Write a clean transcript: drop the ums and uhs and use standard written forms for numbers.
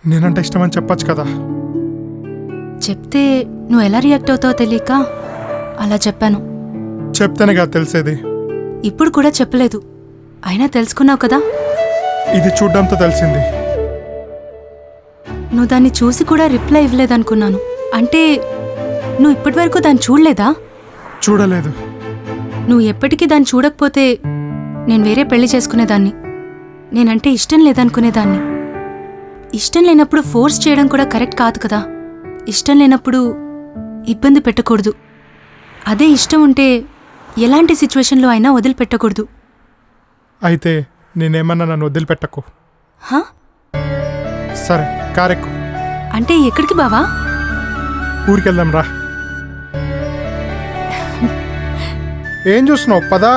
నేనంటే ఇష్టమని చెప్పచ్చు కదా. చెప్తే నువ్వు ఎలా రియాక్ట్ అవుతావో తెలియక అలా చెప్పాను. చెప్తేనే కదా తెలిసేది. ఇప్పుడు కూడా చెప్పలేదు, అయినా తెలుసుకున్నావు కదా. ఇది చూడ్డంతో తెలిసింది. నువ్వు దాన్ని చూసి కూడా రిప్లై ఇవ్వలేదనుకున్నాను. అంటే నువ్వు ఇప్పటివరకు దాన్ని చూడలేదా? చూడలేదు. నువ్వు ఎప్పటికీ దాన్ని చూడకపోతే నేను వేరే పెళ్లి చేసుకునేదాన్ని. నేనంటే ఇష్టం లేదనుకునేదాన్ని. ఇష్టం లేనప్పుడు ఫోర్స్ చేయడం కూడా కరెక్ట్ కాదు కదా. ఇష్టం లేనప్పుడు ఇబ్బంది పెట్టకూడదు. అదే ఇష్టం ఉంటే ఎలాంటి సిచ్యువేషన్లో అయినా వదిలిపెట్టకూడదు. అయితే నేనేమన్నా నన్ను వదిలిపెట్టకు. హా? సరే, కారెక్కు. అంటే ఎక్కడికి బావా? ఊరికెళ్దాం రా. ఏం చూస్తున్నావు? పదా.